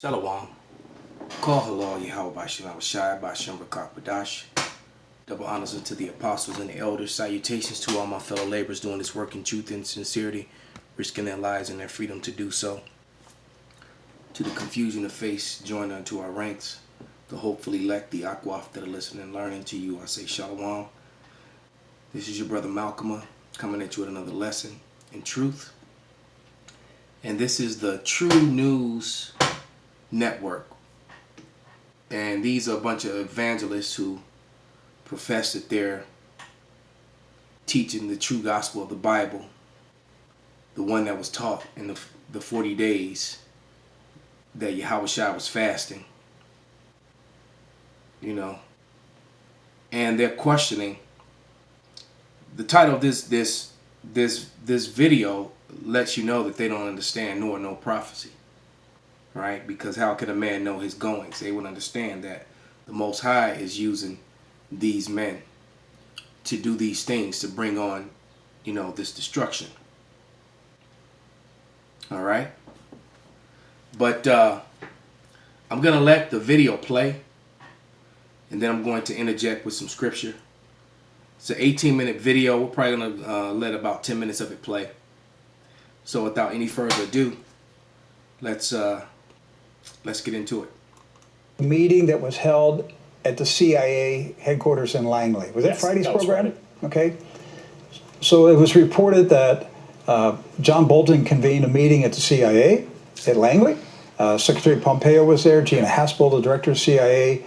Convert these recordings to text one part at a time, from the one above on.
Shalom. Call halal Yahweh Bashem Shai Bashem Rakak. Double honors unto the apostles and the elders. Salutations to all my fellow laborers doing this work in truth and sincerity, risking their lives and their freedom to do so. To the confusion of face, join unto our ranks. The hopeful elect, the Akwaf that are listening and learning to you, I say Shalom. This is your brother Malcolm coming at you with another lesson in truth. And this is the True News Network. And these are a bunch of evangelists who profess that they're teaching the true gospel of the Bible, the one that was taught in the 40 days that Yahweh Shai was fasting, and they're questioning. The title of this video lets you know that they don't understand nor know prophecy, right? Because how can a man know his goings? They would understand that the Most High is using these men to do these things, to bring on, this destruction. All right? But I'm going to let the video play, and then I'm going to interject with some scripture. It's an 18-minute video. We're probably going to let about 10 minutes of it play. So without any further ado, let's get into it. Meeting that was held at the CIA headquarters in Langley. Was that Friday's program? Okay. So it was reported that John Bolton convened a meeting at the CIA at Langley. Secretary Pompeo was there, Gina Haspel, the director of CIA,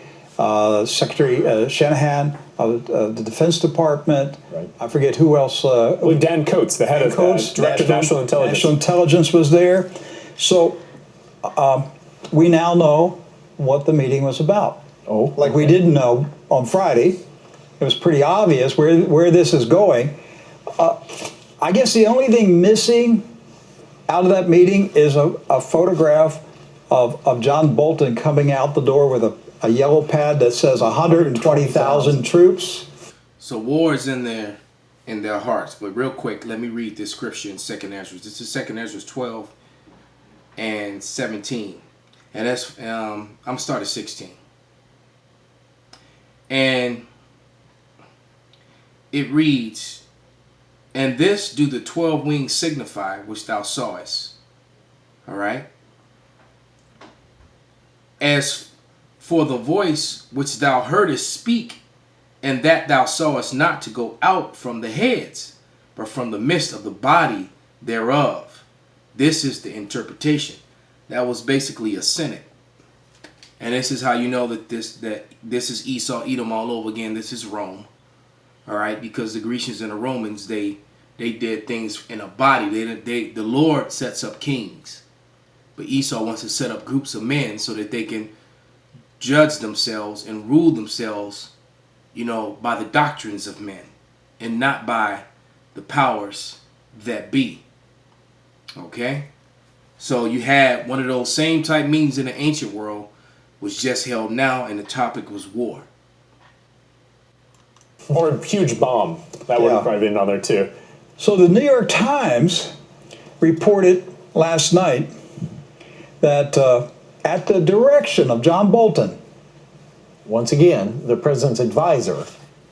Secretary Shanahan of the Defense Department. Right. I forget who else. Dan Coates, the head of Director of National Intelligence. National Intelligence was there. So we now know what the meeting was about. Oh, like we didn't know on Friday. It was pretty obvious where this is going. I guess the only thing missing out of that meeting is a photograph of John Bolton coming out the door with a yellow pad that says 120,000 troops. So war is in their hearts. But real quick, let me read this scripture in 2nd Ezra. This is 2nd Ezra 12 and 17. And that's I'm starting 16. And it reads, "And this do the 12 wings signify which thou sawest." All right. "As for the voice which thou heardest speak, and that thou sawest not to go out from the heads, but from the midst of the body thereof. This is the interpretation." That was basically a synod. And this is how you know that this is Esau, Edom all over again. This is Rome. All right, because the Grecians and the Romans, they did things in a body. The Lord sets up kings, but Esau wants to set up groups of men so that they can judge themselves and rule themselves, by the doctrines of men and not by the powers that be. Okay? So you had one of those same type meetings in the ancient world was just held now, and the topic was war. Or a huge bomb. That would probably be another too. So the New York Times reported last night that at the direction of John Bolton, once again, the president's advisor.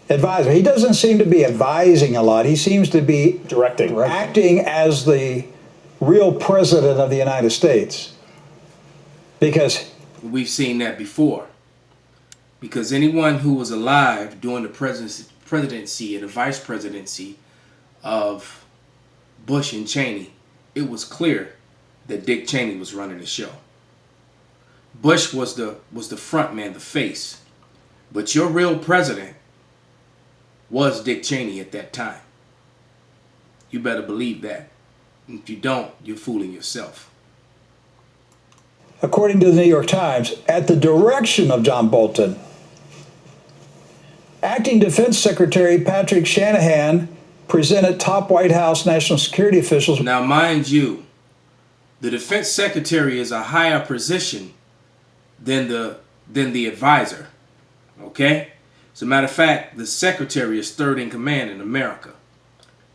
He doesn't seem to be advising a lot. He seems to be directing, acting as the real president of the United States. Because we've seen that before. Because anyone who was alive during the presidency and the vice presidency of Bush and Cheney, it was clear that Dick Cheney was running the show. Bush was the front man, the face. But your real president was Dick Cheney at that time. You better believe that. If you don't, you're fooling yourself. According to the New York Times, at the direction of John Bolton, Acting Defense Secretary Patrick Shanahan presented top White House national security officials. Now, mind you, the Defense Secretary is a higher position than the advisor. Okay? As a matter of fact, the Secretary is third in command in America.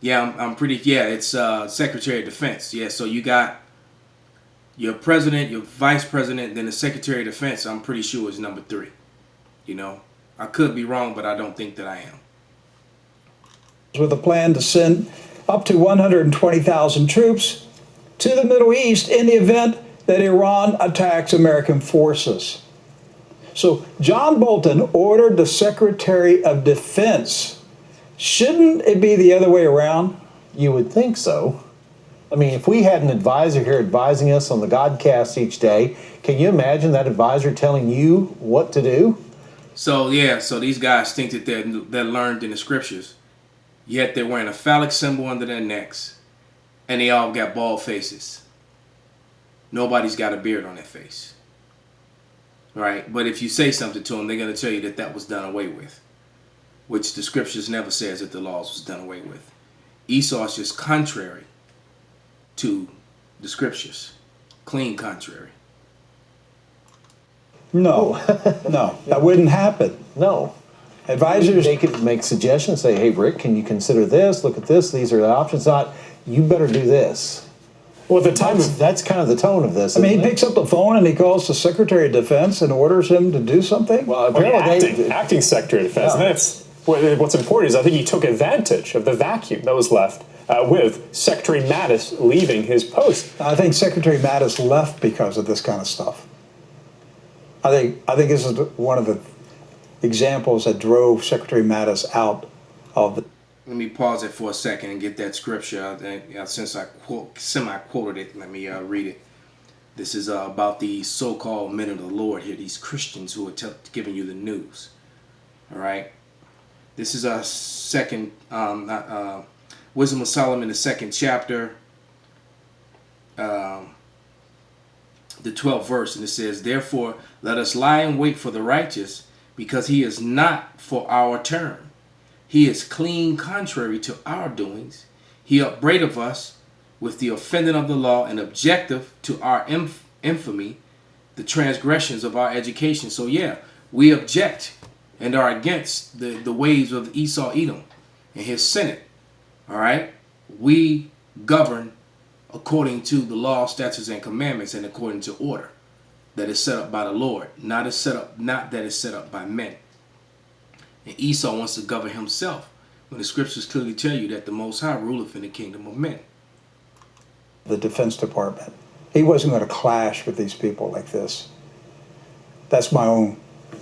Yeah, it's Secretary of Defense. Yeah, so you got Your president, your vice president, then the Secretary of Defense, I'm pretty sure is number 3. You know, I could be wrong, but I don't think that I am. With a plan to send up to 120,000 troops to the Middle East in the event that Iran attacks American forces. So John Bolton ordered the Secretary of Defense. Shouldn't it be the other way around? You would think so. I mean, if we had an advisor here advising us on the Godcast each day, can you imagine that advisor telling you what to do? So these guys think that they're learned in the scriptures, yet they're wearing a phallic symbol under their necks, and they all got bald faces. Nobody's got a beard on their face, right? But if you say something to them, they're going to tell you that was done away with, which the scriptures never says that the laws was done away with. Esau is just contrary to the scriptures, clean contrary. No, no, that wouldn't happen. No. Advisors, They could make suggestions, say, hey, Rick, can you consider this? Look at this. These are the options. Not, you better do this. Well, at the time That's kind of the tone of this. I mean, he isn't it? picks up the phone and he calls the Secretary of Defense and orders him to do something. Well, apparently acting Secretary of Defense. Yeah. And that's what's important is I think he took advantage of the vacuum that was left with Secretary Mattis leaving his post. I think Secretary Mattis left because of this kind of stuff. I think this is one of the examples that drove Secretary Mattis out of the. Let me pause it for a second and get that scripture. Since I semi-quoted it, let me read it. This is about the so-called men of the Lord here, these Christians who are giving you the news. All right? This is our second, Wisdom of Solomon, the 2nd chapter, the 12th verse. And it says, therefore, let us lie in wait for the righteous, because he is not for our turn. He is clean contrary to our doings. He upbraideth us with the offending of the law and objective to our infamy, the transgressions of our education. So yeah, we object and are against the ways of Esau Edom and his senate. All right? We govern according to the law, statutes, and commandments, and according to order that is set up by the Lord, not that is set up by men. And Esau wants to govern himself, when the scriptures clearly tell you that the Most High ruleth in the kingdom of men. The Defense Department. He wasn't going to clash with these people like this. That's my own.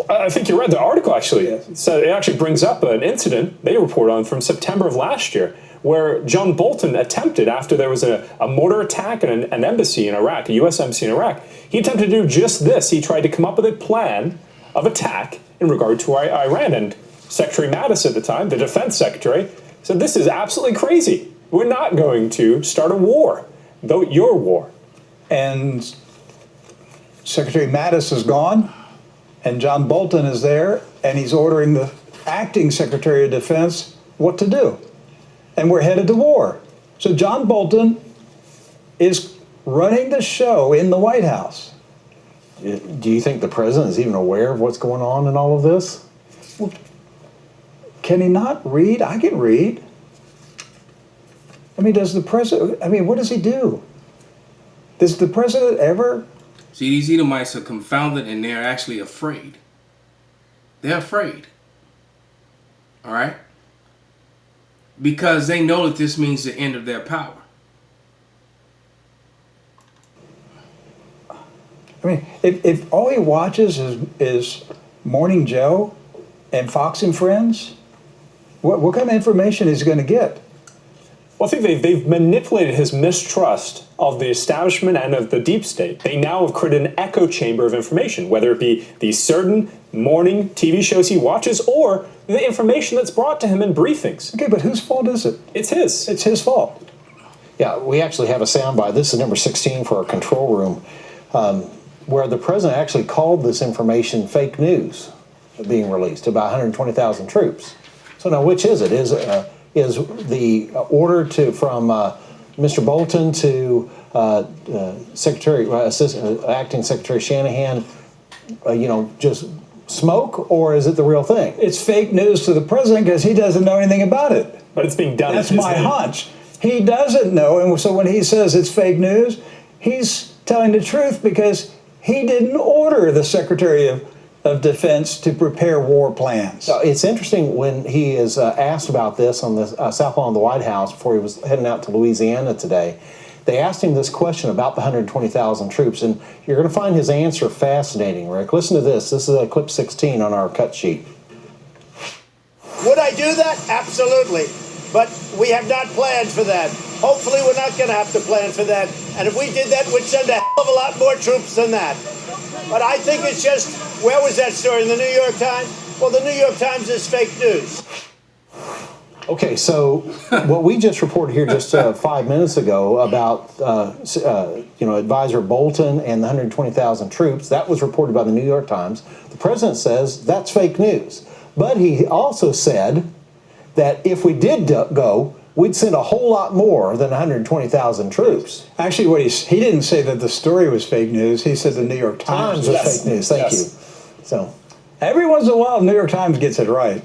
I think you read the article actually. So it actually brings up an incident they report on from September of last year, where John Bolton attempted, after there was a mortar attack in an embassy in Iraq, a U.S. embassy in Iraq, he attempted to do just this. He tried to come up with a plan of attack in regard to Iran. And Secretary Mattis at the time, the defense secretary, said, this is absolutely crazy. We're not going to start a war, though your war. And Secretary Mattis is gone, and John Bolton is there, and he's ordering the acting Secretary of Defense what to do. And we're headed to war. So John Bolton is running the show in the White House. Do you think the president is even aware of what's going on in all of this? Well, can he not read? I can read. I mean, does the president, what does he do? Does the president ever? See, these Edomites are confounded and they're actually afraid. They're afraid. All right? Because they know that this means the end of their power. I mean, if all he watches is Morning Joe and Fox and Friends, what kind of information is he going to get? Well, I think they've manipulated his mistrust of the establishment and of the deep state. They now have created an echo chamber of information, whether it be these certain morning TV shows he watches or the information that's brought to him in briefings. Okay, but whose fault is it? It's his. It's his fault. Yeah, we actually have a soundbite. This is number 16 for our control room, where the president actually called this information fake news being released about 120,000 troops. So now, which is it? Is the order from Mr. Bolton to Acting Secretary Shanahan, just smoke, or is it the real thing? It's fake news to the president because he doesn't know anything about it. But it's being done. That's my hunch. He doesn't know, and so when he says it's fake news, he's telling the truth because he didn't order the Secretary of Defense to prepare war plans. So it's interesting when he is asked about this on the South Lawn of the White House before he was heading out to Louisiana today. They asked him this question about the 120,000 troops, and you're going to find his answer fascinating, Rick. Listen to this. This is clip 16 on our cut sheet. Would I do that? Absolutely. But we have not planned for that. Hopefully we're not going to have to plan for that. And if we did that, we'd send a hell of a lot more troops than that. But I think it's just, where was that story? In the New York Times? Well, the New York Times is fake news. Okay, so what we just reported here just 5 minutes ago about Advisor Bolton and the 120,000 troops, that was reported by the New York Times. The president says that's fake news. But he also said that if we did go, we'd send a whole lot more than 120,000 troops. Actually, he didn't say that the story was fake news. He said the New York Times was was fake news. Thank you. So every once in a while, the New York Times gets it right.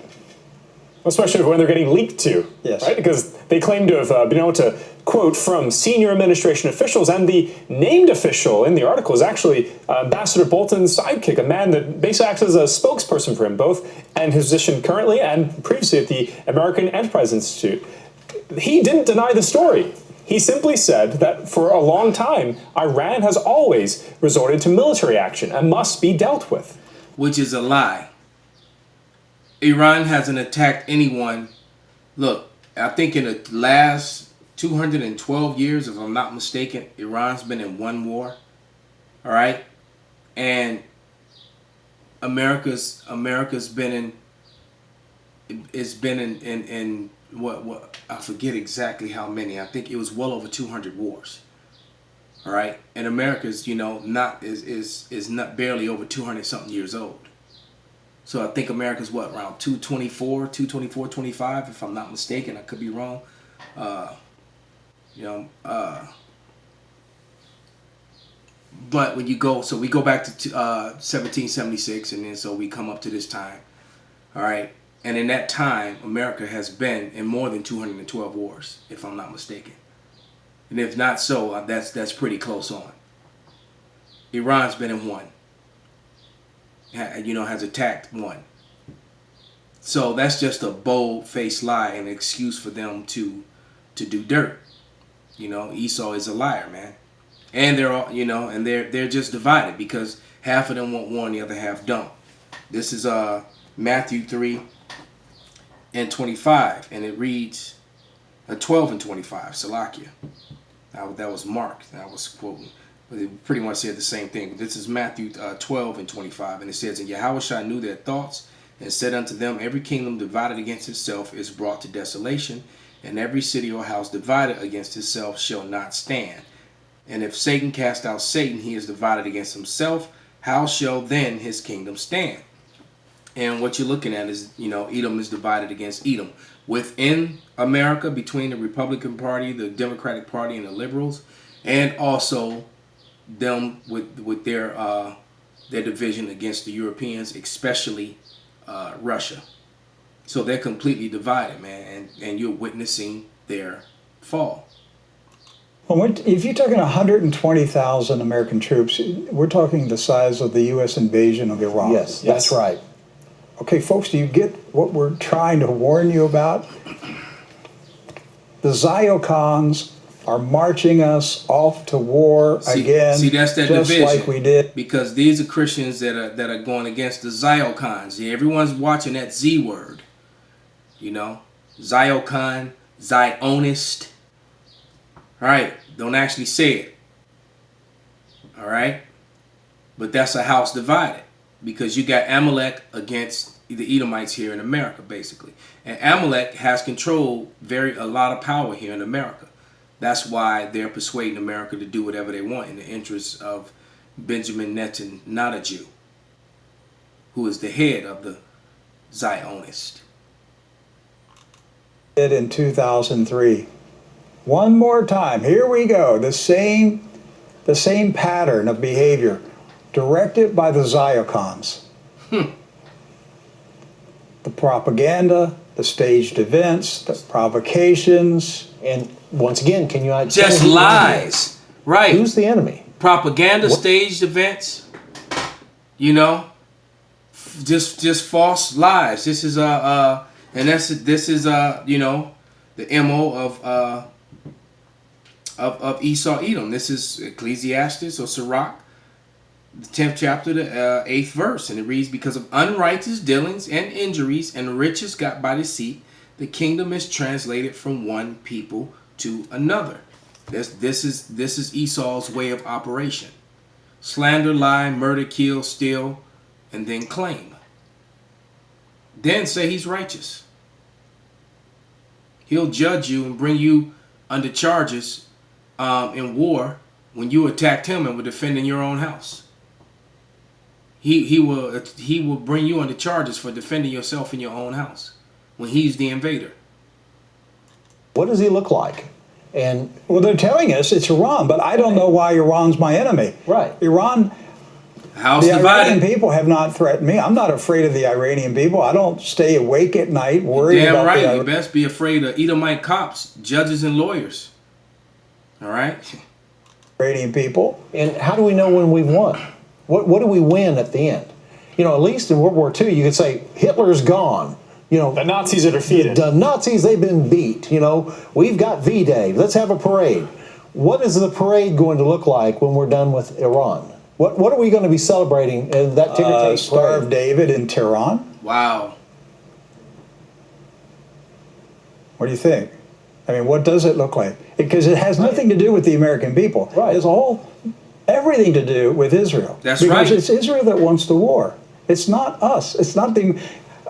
Especially when they're getting leaked to, yes. Right? Because they claim to have been able to quote from senior administration officials, and the named official in the article is actually Ambassador Bolton's sidekick, a man that basically acts as a spokesperson for him, both in his position currently and previously at the American Enterprise Institute. He didn't deny the story. He simply said that for a long time, Iran has always resorted to military action and must be dealt with. Which is a lie. Iran hasn't attacked anyone. Look, I think in the last 212 years, if I'm not mistaken, Iran's been in one war. All right? And America's been in what I forget exactly how many. I think it was well over 200 wars. All right? And America's, not is not barely over 200 something years old. So I think America's around 224, 25, if I'm not mistaken. I could be wrong. But when you go, so we go back to 1776, and then so we come up to this time. All right. And in that time, America has been in more than 212 wars, if I'm not mistaken. And if not so, that's pretty close on. Iran's been in one. Has attacked one. So that's just a bold-faced lie, an excuse for them to do dirt. Esau is a liar, man. And they're all, and they're just divided because half of them want war and the other half don't. This is Matthew 3:25, and it reads 12 and 25, Salakia. That was Mark that I was quoting. But it pretty much said the same thing. But this is Matthew 12 and 25. And it says, And Yahushua knew their thoughts, and said unto them, Every kingdom divided against itself is brought to desolation, and every city or house divided against itself shall not stand. And if Satan cast out Satan, he is divided against himself. How shall then his kingdom stand? And what you're looking at is, Edom is divided against Edom. Within America, between the Republican Party, the Democratic Party, and the liberals, and also them with their division against the Europeans, especially Russia. So they're completely divided, man, and you're witnessing their fall. Well, if you're talking 120,000 American troops, we're talking the size of the U.S. invasion of Iraq. Yes, that's right. Okay, folks, do you get what we're trying to warn you about? The Ziocons are marching us off to war again. See, that's that just division, like we did. Because these are Christians that are going against the Ziocons. Yeah, everyone's watching that Z word. Ziocon, Zionist. All right, don't actually say it. All right, but that's a house divided because you got Amalek against the Edomites here in America, basically, and Amalek has controlled a lot of power here in America. That's why they're persuading America to do whatever they want in the interests of Benjamin Netanyahu, who is the head of the Zionists. In 2003. One more time. Here we go. The same pattern of behavior directed by the Ziocons. The propaganda, the staged events, the provocations. And once again, can you just lies, right? Who's the enemy? propaganda, staged events. You know, just false lies. This is you know, the MO of Esau Edom. This is Ecclesiastes or Sirach, the 10th chapter, the 8th verse, and it reads, "Because of unrighteous dealings and injuries and riches got by deceit, the kingdom is translated from one people to another." This is Esau's way of operation: slander, lie, murder, kill, steal, and then claim. Then say he's righteous. He'll judge you and bring you under charges in war when you attacked him and were defending your own house. He will bring you under charges for defending yourself in your own house when he's the invader. What does he look like? And Well, they're telling us it's Iran, but I don't know why Iran's my enemy. Right. Iran, House the Iranian divided. people have not threatened me. I'm not afraid of the Iranian people. I don't stay awake at night worried Damn about right. the You best be afraid of Edomite cops, judges, and lawyers. All right. Iranian people. And how do we know when we've won? What do we win at the end? You know, at least in World War II, you could say Hitler's gone. You know, The Nazis are defeated. the Nazis, they've been beat. You know, we've got V-Day. Let's have a parade. What is the parade going to look like when we're done with Iran? What are we going to be celebrating in that ticker tape Star of parade? David in Tehran. Wow. What do you think? I mean, what does it look like? Because it has nothing to do with the American people. Right. It's everything to do with Israel. That's because right. It's Israel that wants the war. It's not us. It's not the.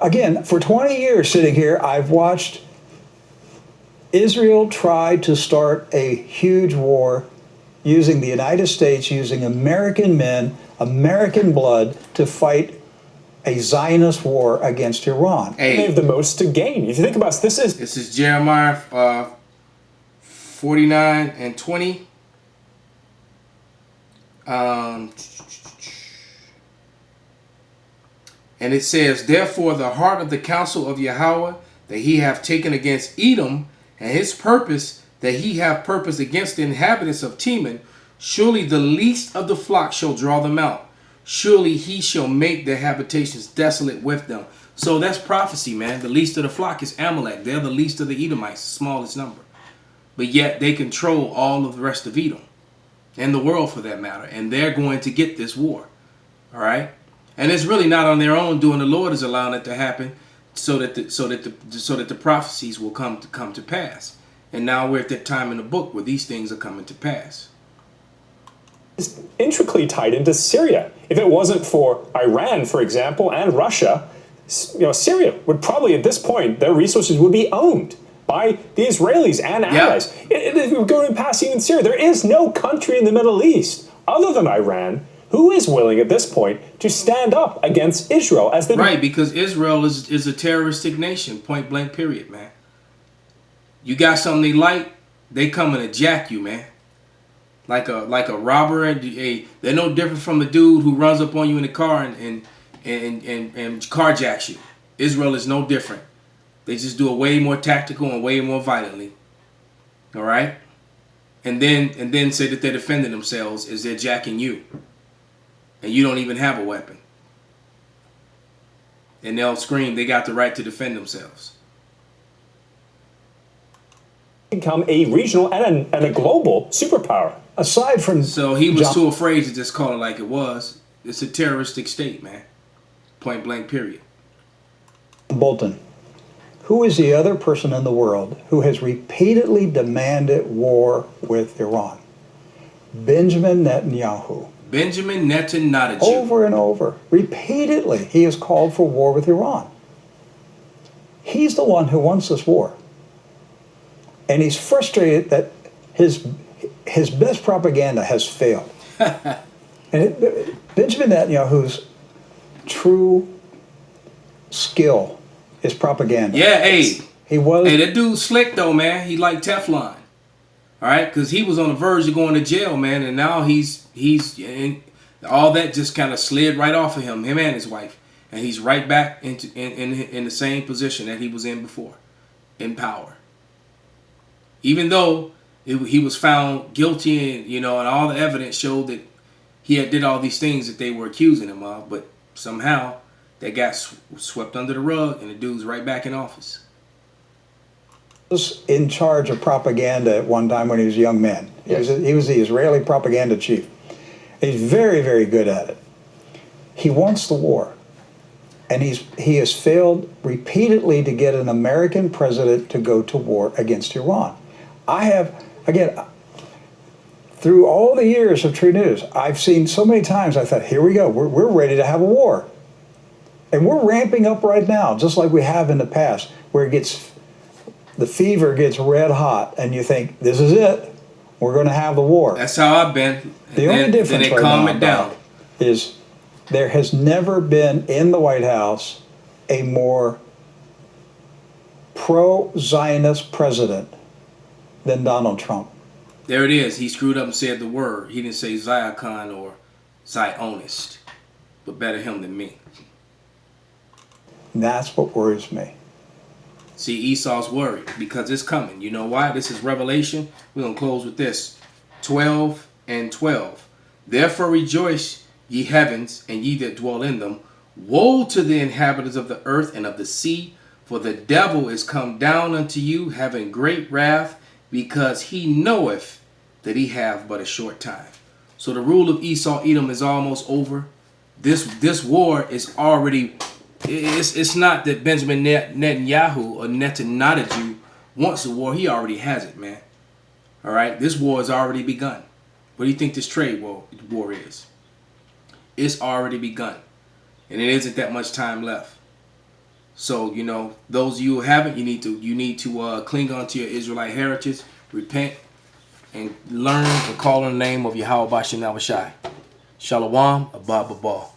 Again, for 20 years sitting here, I've watched Israel try to start a huge war using the United States, using American men, American blood to fight a Zionist war against Iran. They Hey, have the most to gain. If you think about this is this is Jeremiah 49 and 20. And it says, "Therefore the heart of the counsel of Yahweh that he hath taken against Edom, and his purpose that he hath purposed against the inhabitants of Teman, surely the least of the flock shall draw them out. Surely he shall make their habitations desolate with them." So that's prophecy, man. The least of the flock is Amalek. They're the least of the Edomites, smallest number. But yet they control all of the rest of Edom and the world for that matter. And they're going to get this war. All right? And it's really not on their own doing. The Lord is allowing it to happen so that the prophecies will come to pass. And now we're at that time in the book where these things are coming to pass. intricately tied into Syria. If it wasn't for Iran, for example, and Russia, Syria would probably, at this point, their resources would be owned by the Israelis and allies. If we're going past even Syria, there is no country in the Middle East other than Iran who is willing at this point to stand up against Israel as they Right, because Israel is a terroristic nation, point blank, period, man. You got something they like, they coming to jack you, man. Like a robber, and they're no different from the dude who runs up on you in the car and carjacks you. Israel is no different. They just do it way more tactical and way more violently. All right, and then say that they're defending themselves as they're jacking you, and you don't even have a weapon. And they'll scream they got the right to defend themselves. become a regional and a global superpower. Aside from So he was John- too afraid to just call it like it was. It's a terroristic state, man. Point blank, period. Bolton, who is the other person in the world who has repeatedly demanded war with Iran? Benjamin Netanyahu. Benjamin Netanyahu. Over and over, repeatedly, he has called for war with Iran. He's the one who wants this war. And he's frustrated that his best propaganda has failed. Benjamin Netanyahu's true skill is propaganda. Yeah, hey. He was. Hey, that dude's slick though, man. He like Teflon. All right, because he was on the verge of going to jail, man, and now he's and all that just kind of slid right off of him and his wife, and he's right back in the same position that he was in before, in power. Even though he was found guilty, and and all the evidence showed that he had did all these things that they were accusing him of, but somehow that got swept under the rug, and the dude's right back in office. Was in charge of propaganda at one time when he was a young man. Yes. He was the Israeli propaganda chief. He's very, very good at it. He wants the war. And he has failed repeatedly to get an American president to go to war against Iran. I have, again, through all the years of True News, I've seen so many times, I thought, here we go, we're ready to have a war. And we're ramping up right now, just like we have in the past, where the fever gets red hot, and you think, this is it, we're going to have the war. That's how I've been. The only difference then they right calm now it down. Doc, is there has never been in the White House a more pro-Zionist president than Donald Trump. There it is. He screwed up and said the word. He didn't say Zion or Zionist, but better him than me. And that's what worries me. See, Esau's worried because it's coming. You know why? This is Revelation. We're going to close with this. 12 and 12. Therefore rejoice, ye heavens, and ye that dwell in them. Woe to the inhabitants of the earth and of the sea, for the devil is come down unto you, having great wrath, because he knoweth that he hath but a short time. So the rule of Esau Edom is almost over. This war is already... It's not that Benjamin Netanyahu or Netanyahu wants a war. He already has it, man. All right? This war has already begun. What do you think this trade war is? It's already begun. And it isn't that much time left. So, those of you who haven't, you need to cling on to your Israelite heritage, repent, and learn and call on the name of Yahweh Bashem Navashai. Shalom, Abba Babal.